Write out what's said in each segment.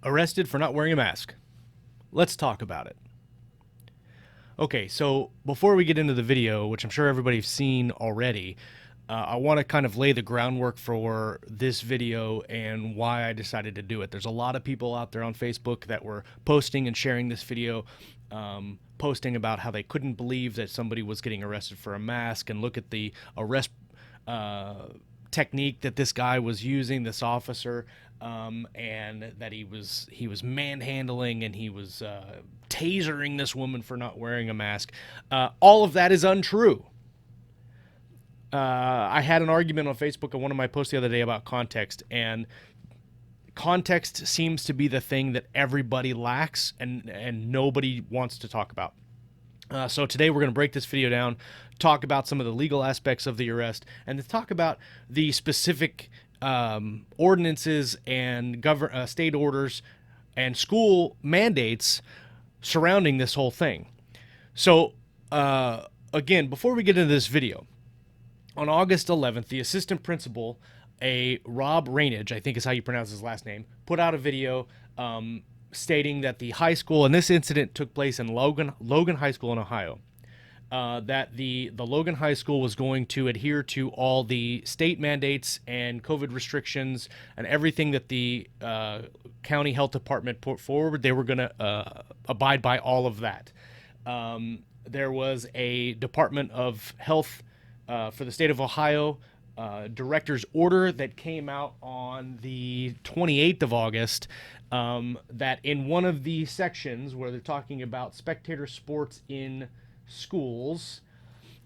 Arrested for not wearing a mask. Let's talk about it. Okay, so before we get into the video, which I'm sure everybody's seen already, I want to kind of lay the groundwork for this video and why I decided to do it. There's a lot of people out there on Facebook that were posting and sharing this video, posting about how they couldn't believe that somebody was getting arrested for a mask, and look at the arrest technique that this guy was using, this officer, and that he was manhandling, and he was tasering this woman for not wearing a mask. All of that is untrue. I had an argument on Facebook on one of my posts the other day about context, and context seems to be the thing that everybody lacks and nobody wants to talk about. So today we're going to break this video down, talk about some of the legal aspects of the arrest, and to talk about the specific ordinances and state orders and school mandates surrounding this whole thing. So again, before we get into this video, on August 11th, the assistant principal, Rob Rainage, I think is how you pronounce his last name, put out a video stating that the high school, and this incident took place in Logan High School in Ohio, that the Logan High School was going to adhere to all the state mandates and COVID restrictions and everything that the county health department put forward. They were going to abide by all of that. There was a Department of Health for the state of Ohio director's order that came out on the 28th of August, that in one of the sections where they're talking about spectator sports in schools,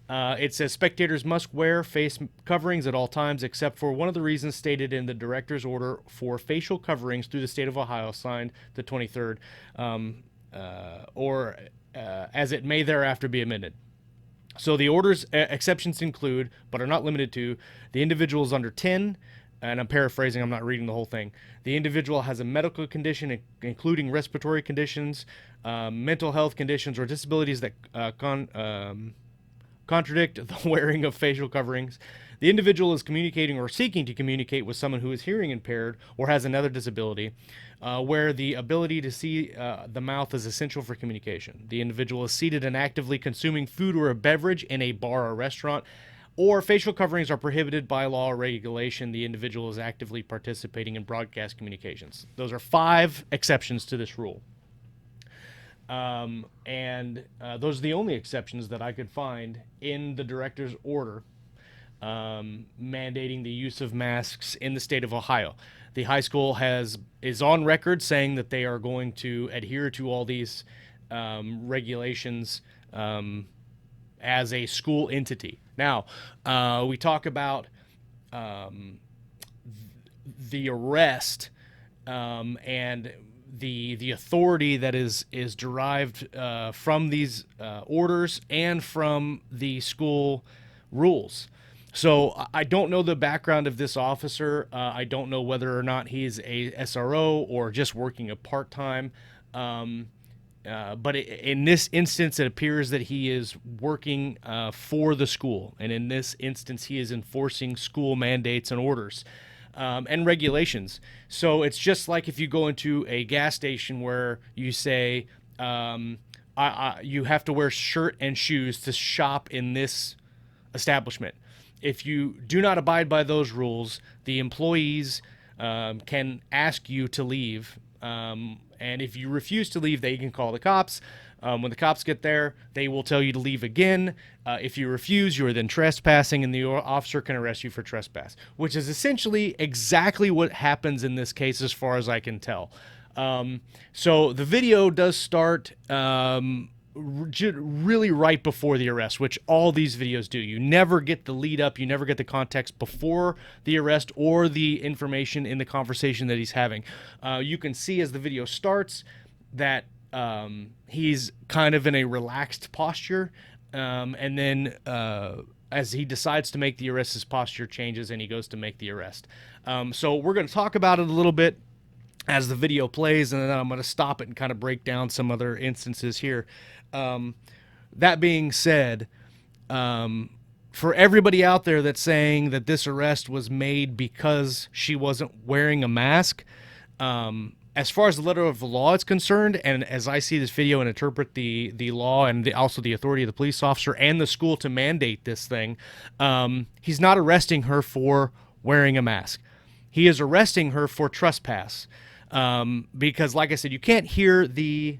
it says spectators must wear face coverings at all times except for one of the reasons stated in the director's order for facial coverings through the state of Ohio, signed the 23rd, or as it may thereafter be amended. So the order's exceptions include, but are not limited to, the individual is under 10, and I'm paraphrasing, I'm not reading the whole thing. The individual has a medical condition, including respiratory conditions, mental health conditions, or disabilities that contradict the wearing of facial coverings. The individual is communicating or seeking to communicate with someone who is hearing impaired or has another disability, where the ability to see the mouth is essential for communication. The individual is seated and actively consuming food or a beverage in a bar or restaurant, or facial coverings are prohibited by law or regulation. The individual is actively participating in broadcast communications. Those are 5 exceptions to this rule. And those are the only exceptions that I could find in the director's order mandating the use of masks in the state of Ohio. The high school is on record saying that they are going to adhere to all these regulations as a school entity. Now, we talk about the arrest and the authority that is derived from these orders and from the school rules. So I don't know the background of this officer. I don't know whether or not he's a SRO or just working a part-time. But in this instance, it appears that he is working for the school. And in this instance, he is enforcing school mandates and orders and regulations. So it's just like if you go into a gas station where you say, you have to wear shirt and shoes to shop in this establishment. If you do not abide by those rules, the employees can ask you to leave. And if you refuse to leave, they can call the cops. When the cops get there, they will tell you to leave again. If you refuse, you are then trespassing, and the officer can arrest you for trespass, which is essentially exactly what happens in this case as far as I can tell. So the video does start really right before the arrest, which all these videos do. You never get the lead up, you never get the context before the arrest or the information in the conversation that he's having. You can see as the video starts that he's kind of in a relaxed posture, and then as he decides to make the arrest, his posture changes and he goes to make the arrest. So we're going to talk about it a little bit as the video plays, and then I'm going to stop it and kind of break down some other instances here. That being said, for everybody out there that's saying that this arrest was made because she wasn't wearing a mask, as far as the letter of the law is concerned, and as I see this video and interpret the law and also the authority of the police officer and the school to mandate this thing, he's not arresting her for wearing a mask. He is arresting her for trespass, because, like I said, you can't hear the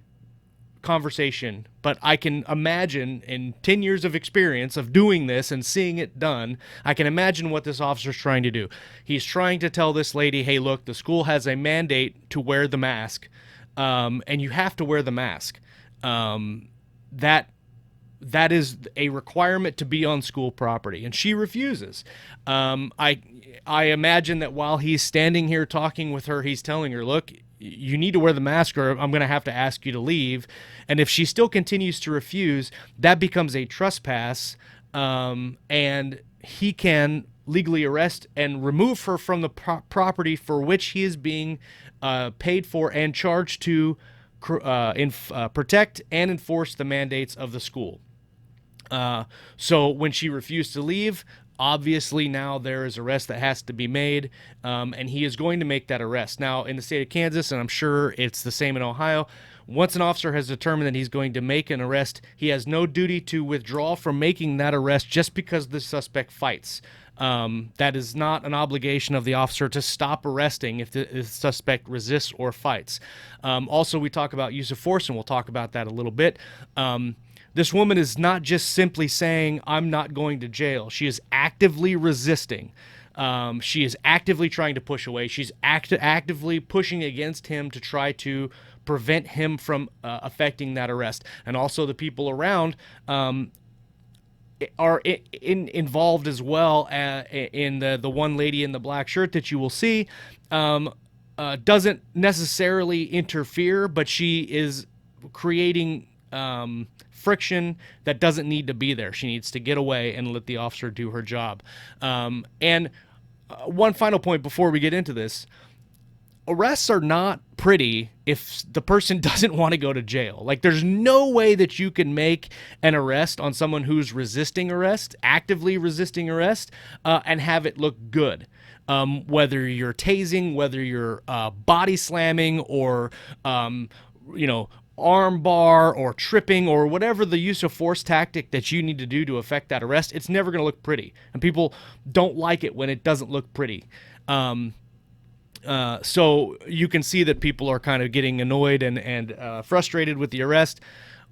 conversation, but I can imagine, in 10 years of experience of doing this and seeing it done, I can imagine what this officer's trying to do. He's trying to tell this lady, hey, look, the school has a mandate to wear the mask, and you have to wear the mask. That is a requirement to be on school property, and she refuses. I imagine that while he's standing here talking with her, he's telling her, look, you need to wear the mask or I'm going to have to ask you to leave. And if she still continues to refuse, that becomes a trespass, and he can legally arrest and remove her from the property for which he is being paid for and charged to protect and enforce the mandates of the school. So when she refused to leave, obviously now there is arrest that has to be made, and he is going to make that arrest. Now, in the state of Kansas, and I'm sure it's the same in Ohio, once an officer has determined that he's going to make an arrest, he has no duty to withdraw from making that arrest just because the suspect fights. That is not an obligation of the officer to stop arresting if the suspect resists or fights. Also, we talk about use of force, and we'll talk about that a little bit. This woman is not just simply saying, I'm not going to jail. She is actively resisting. She is actively trying to push away. She's actively pushing against him to try to prevent him from effecting that arrest. And also the people around are involved as well. In the one lady in the black shirt that you will see doesn't necessarily interfere, but she is creating friction that doesn't need to be there. She needs to get away and let the officer do her job. And one final point before we get into this: arrests are not pretty if the person doesn't want to go to jail. Like, there's no way that you can make an arrest on someone who's resisting arrest, actively resisting arrest, and have it look good. Whether you're tasing, whether you're body slamming, or arm bar or tripping or whatever the use of force tactic that you need to do to affect that arrest, it's never going to look pretty. And people don't like it when it doesn't look pretty. So you can see that people are kind of getting annoyed and frustrated with the arrest.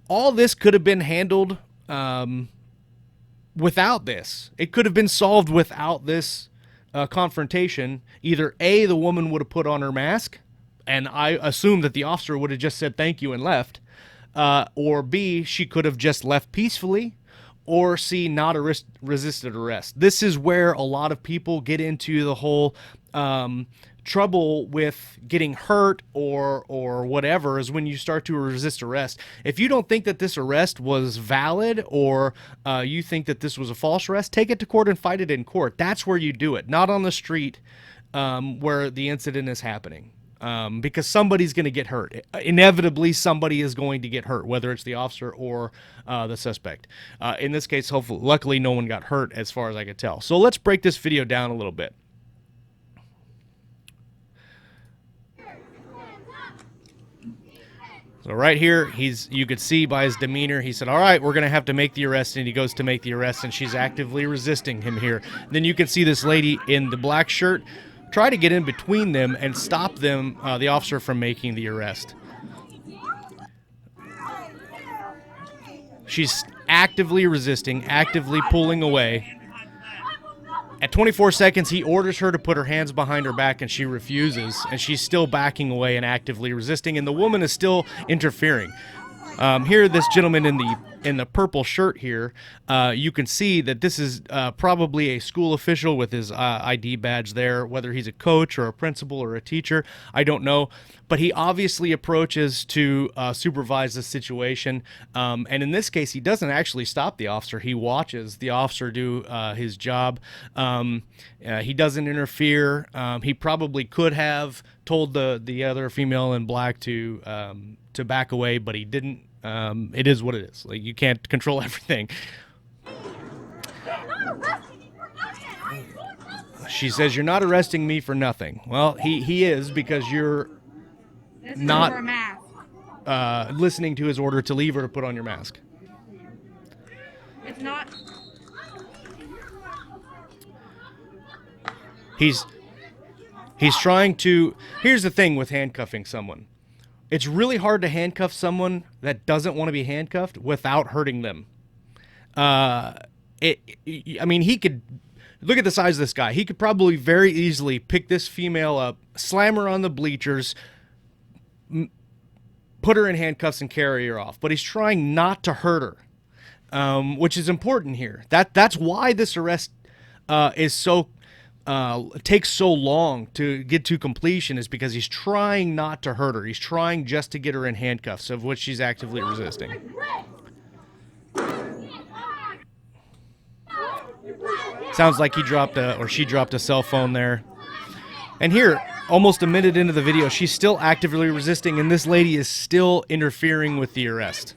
All this could have been handled without this. It could have been solved without this confrontation. Either A, the woman would have put on her mask, and I assume that the officer would have just said thank you and left, or B, she could have just left peacefully, or C, not resisted arrest. This is where a lot of people get into the whole trouble with getting hurt or whatever, is when you start to resist arrest. If you don't think that this arrest was valid, or you think that this was a false arrest, take it to court and fight it in court. That's where you do it, not on the street where the incident is happening. Because somebody's going to get hurt. Inevitably, somebody is going to get hurt, whether it's the officer or the suspect. In this case, luckily, no one got hurt as far as I could tell. So let's break this video down a little bit. So right here, you could see by his demeanor, he said, all right, we're going to have to make the arrest, and he goes to make the arrest, and she's actively resisting him here. Then you can see this lady in the black shirt try to get in between them and stop them, the officer, from making the arrest. She's actively resisting, actively pulling away. At 24 seconds, he orders her to put her hands behind her back, and she refuses, and she's still backing away and actively resisting, and the woman is still interfering. Here, this gentleman in the purple shirt here, you can see that this is probably a school official with his ID badge there. Whether he's a coach or a principal or a teacher, I don't know. But he obviously approaches to supervise the situation. And in this case, he doesn't actually stop the officer. He watches the officer do his job. He doesn't interfere. He probably could have told the other female in black to back away, but he didn't. It is what it is. Like, you can't control everything. She says, you're not arresting me for nothing. Well, he is, because you're not listening to his order to leave or to put on your mask. It's not. He's trying to. Here's the thing with handcuffing someone. It's really hard to handcuff someone that doesn't want to be handcuffed without hurting them. I mean, he could look at the size of this guy. He could probably very easily pick this female up, slam her on the bleachers, put her in handcuffs, and carry her off. But he's trying not to hurt her, which is important here. That's why this arrest is so. Takes so long to get to completion, is because he's trying not to hurt her. He's trying just to get her in handcuffs, of which she's actively resisting. Sounds like she dropped a cell phone there. And here, almost a minute into the video, she's still actively resisting, and this lady is still interfering with the arrest.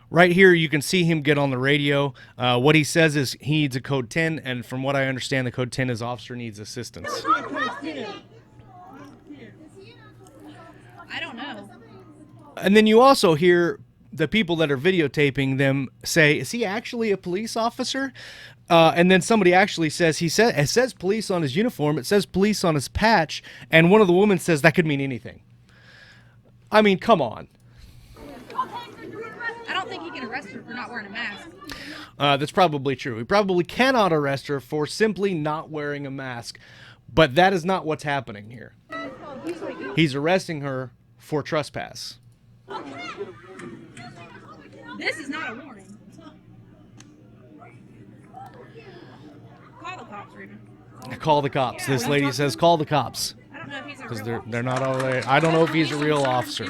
Right here, you can see him get on the radio. What he says is he needs a code 10, and from what I understand, the code 10 is officer needs assistance. I don't know. And then you also hear the people that are videotaping them say, is he actually a police officer? And then somebody actually says, it says police on his uniform, it says police on his patch, and one of the women says that could mean anything. I mean, come on. I don't think he can arrest her for not wearing a mask. That's probably true. We probably cannot arrest her for simply not wearing a mask, but that is not what's happening here. He's arresting her for trespass. This is not a warning. Call the cops, Ruben. Call the cops. This lady says call the cops. I don't know if he's a Because real they're not all there. I don't know if he's a real officer.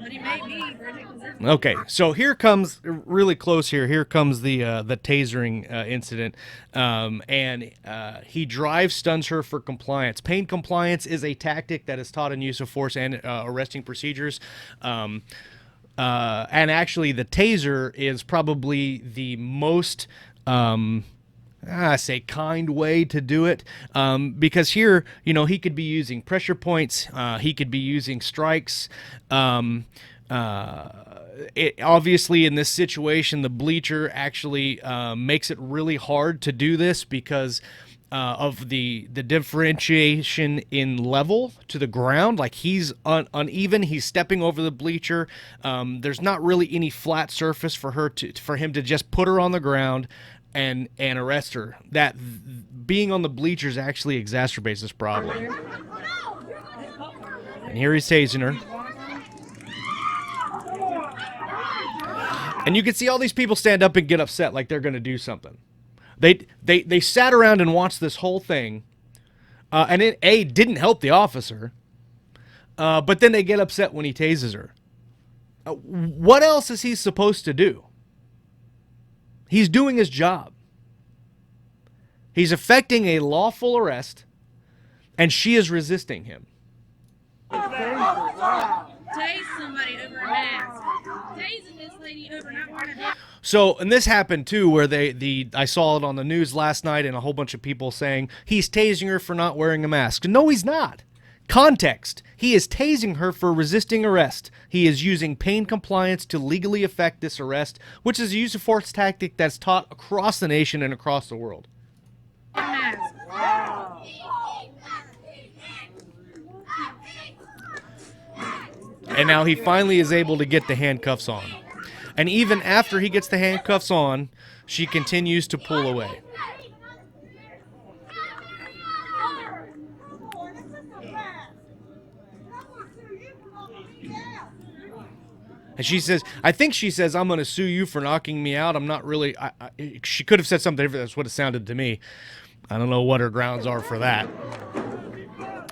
But he may be, Bridget. Okay, so here comes really close here. Here comes the tasering incident, and he drive stuns her for compliance. Pain compliance is a tactic that is taught in use of force and arresting procedures. And actually, the taser is probably the most I say kind way to do it, because here, you know, he could be using pressure points, he could be using strikes. Obviously, in this situation, the bleacher actually makes it really hard to do this because of the differentiation in level to the ground. Like, he's uneven, he's stepping over the bleacher. There's not really any flat surface for him to just put her on the ground and arrest her. That being on the bleachers actually exacerbates this problem. And here he's tasing her. And you can see all these people stand up and get upset like they're going to do something. They sat around and watched this whole thing, and it didn't help the officer, but then they get upset when he tases her. What else is he supposed to do? He's doing his job. He's effecting a lawful arrest, and she is resisting him. Tase somebody over a mask. Tasing this lady over not wearing a mask. So, and this happened too, where I saw it on the news last night, and a whole bunch of people saying he's tasing her for not wearing a mask. No, he's not. Context: he is tasing her for resisting arrest. He is using pain compliance to legally effect this arrest, which is a use of force tactic that's taught across the nation and across the world. Mask. And now he finally is able to get the handcuffs on. And even after he gets the handcuffs on, she continues to pull away. And she says, I think she says, I'm going to sue you for knocking me out. I'm not really, she could have said something different. That's what it sounded to me. I don't know what her grounds are for that.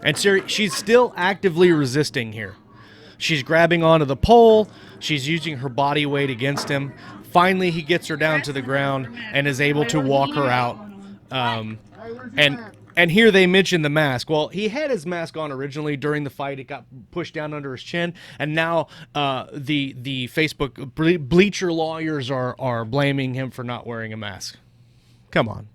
And she's still actively resisting here. She's grabbing onto the pole. She's using her body weight against him. Finally, he gets her down to the ground and is able to walk her out. And And here they mention the mask. Well, he had his mask on originally during the fight. It got pushed down under his chin, and now the Facebook bleacher lawyers are blaming him for not wearing a mask. Come on.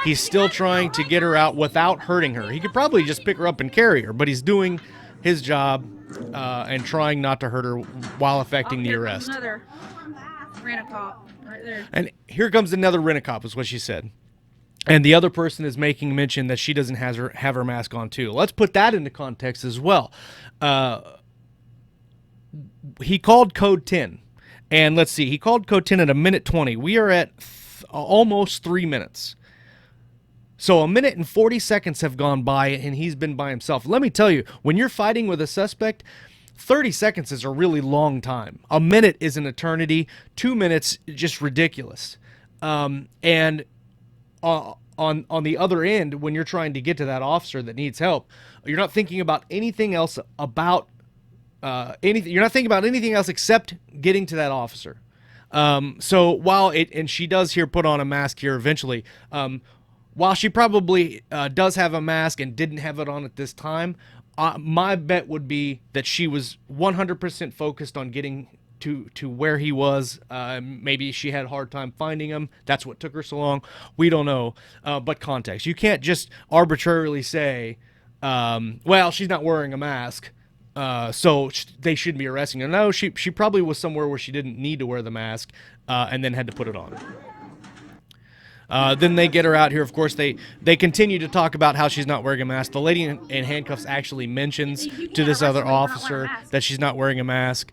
He's still trying to get her out without hurting her. He could probably just pick her up and carry her, but he's doing his job and trying not to hurt her while effecting the arrest. Another rent-a-cop right there. And here comes another rent-a-cop, is what she said. And the other person is making mention that she doesn't have her mask on too. Let's put that into context as well. He called code 10. And let's see, he called code 10 at 1:20. We are at almost 3 minutes. So 1:40 have gone by, and he's been by himself. Let me tell you, when you're fighting with a suspect, 30 seconds is a really long time. A minute is an eternity. 2 minutes, just ridiculous. And on the other end, when you're trying to get to that officer that needs help, you're not thinking about anything else about anything. You're not thinking about anything else except getting to that officer. So while and she does here put on a mask here eventually. While she probably does have a mask and didn't have it on at this time, my bet would be that she was 100% focused on getting to where he was. Maybe she had a hard time finding him. That's what took her so long. We don't know. But context. You can't just arbitrarily say, well, she's not wearing a mask, so they shouldn't be arresting her. No, she probably was somewhere where she didn't need to wear the mask and then had to put it on. Then they get her out here. Of course, they continue to talk about how she's not wearing a mask. The lady in handcuffs actually mentions to this other officer that she's not wearing a mask.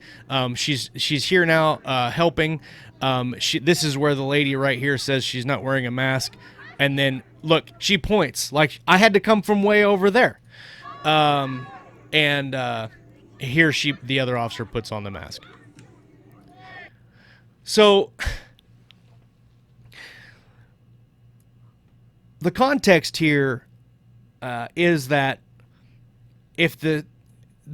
She's here now helping. This is where the lady right here says she's not wearing a mask. And then, look, she points like, I had to come from way over there. And here the other officer puts on the mask. So the context here is that if the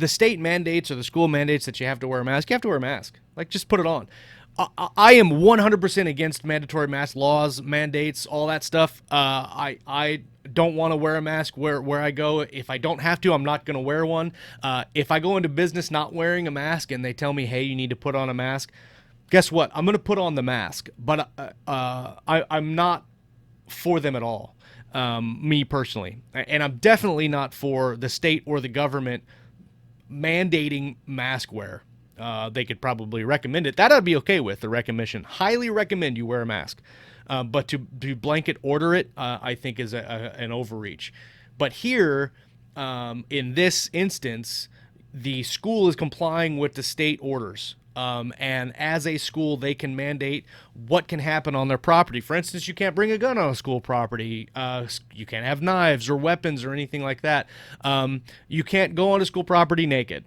state mandates or the school mandates that you have to wear a mask, you have to wear a mask. Like, just put it on. I am 100% against mandatory mask laws, mandates, all that stuff. I don't want to wear a mask where I go. If I don't have to, I'm not going to wear one. If I go into business not wearing a mask and they tell me, hey, you need to put on a mask, guess what? I'm going to put on the mask. But I'm not for them at all. Me personally, and I'm definitely not for the state or the government mandating mask wear. They could probably recommend it. That I'd be okay with, the recognition. Highly recommend you wear a mask. But to blanket order it, I think is an overreach. But here, in this instance, the school is complying with the state orders. And as a school, they can mandate what can happen on their property. For instance, you can't bring a gun on a school property. You can't have knives or weapons or anything like that. You can't go on a school property naked.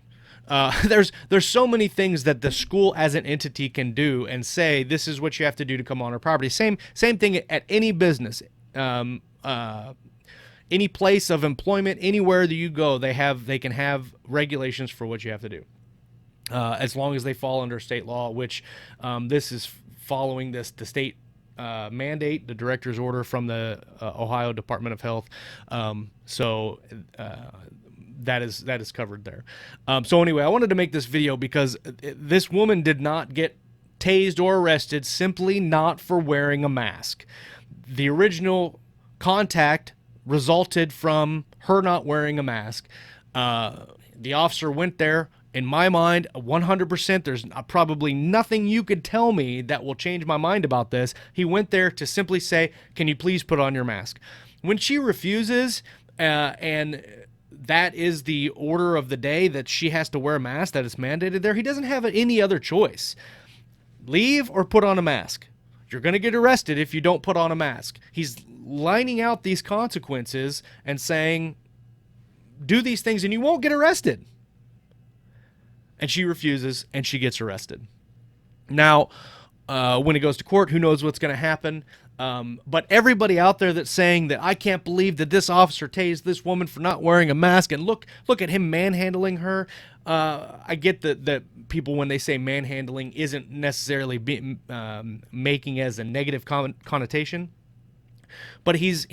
There's so many things that the school as an entity can do and say, this is what you have to do to come on our property. Same thing at any business, any place of employment, anywhere that you go, they can have regulations for what you have to do. As long as they fall under state law, which this is following the state mandate, the director's order from the Ohio Department of Health. So that is covered there. So anyway, I wanted to make this video because this woman did not get tased or arrested simply not for wearing a mask. The original contact resulted from her not wearing a mask. The officer went there. In my mind, 100%, there's probably nothing you could tell me that will change my mind about this. He went there to simply say, can you please put on your mask? When she refuses, and that is the order of the day that she has to wear a mask, that is mandated there, he doesn't have any other choice. Leave or put on a mask. You're going to get arrested if you don't put on a mask. He's lining out these consequences and saying, do these things and you won't get arrested. And she refuses, and she gets arrested. Now, when it goes to court, who knows what's going to happen. But everybody out there that's saying that I can't believe that this officer tased this woman for not wearing a mask, and look at him manhandling her. I get that people, when they say manhandling, isn't necessarily making as a negative connotation. but he's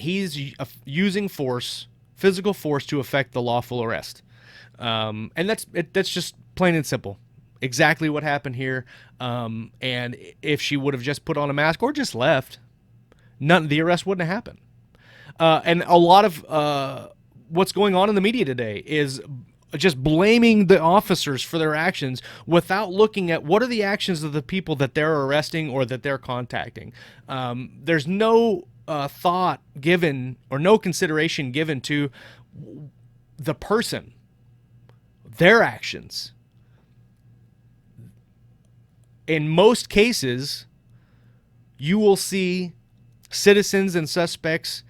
using force, physical force, to effect the lawful arrest. And that's just plain and simple. Exactly what happened here. And if she would have just put on a mask or just left, the arrest wouldn't have happened. And a lot of what's going on in the media today is just blaming the officers for their actions without looking at what are the actions of the people that they're arresting or that they're contacting. There's no thought given or no consideration given to the person, their actions. In most cases, you will see citizens and suspects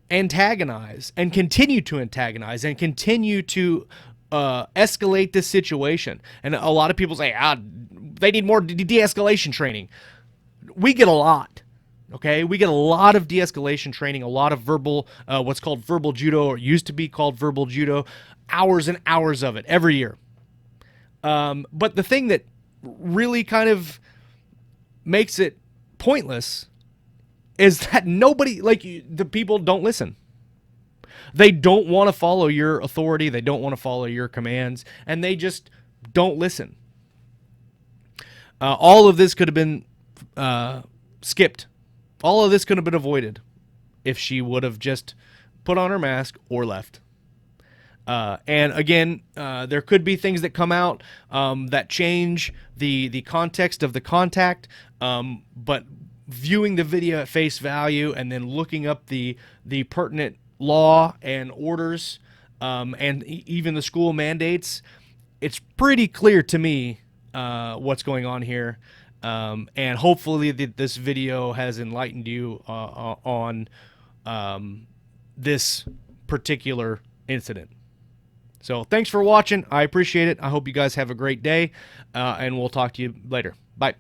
antagonize and continue to antagonize and continue to escalate this situation. And a lot of people say, they need more de-escalation training. We get a lot. Okay, we get a lot of de-escalation training, a lot of verbal, what's called verbal judo, or used to be called verbal judo, hours and hours of it every year. But the thing that really kind of makes it pointless is that nobody, the people don't listen. They don't want to follow your authority. They don't want to follow your commands, and they just don't listen. All of this could have been skipped. All of this could have been avoided if she would have just put on her mask or left. And again, there could be things that come out that change the context of the contact, but viewing the video at face value and then looking up the pertinent law and orders, and even the school mandates, it's pretty clear to me what's going on here. And hopefully this video has enlightened you on this particular incident. So thanks for watching. I appreciate it. I hope you guys have a great day, and we'll talk to you later. Bye.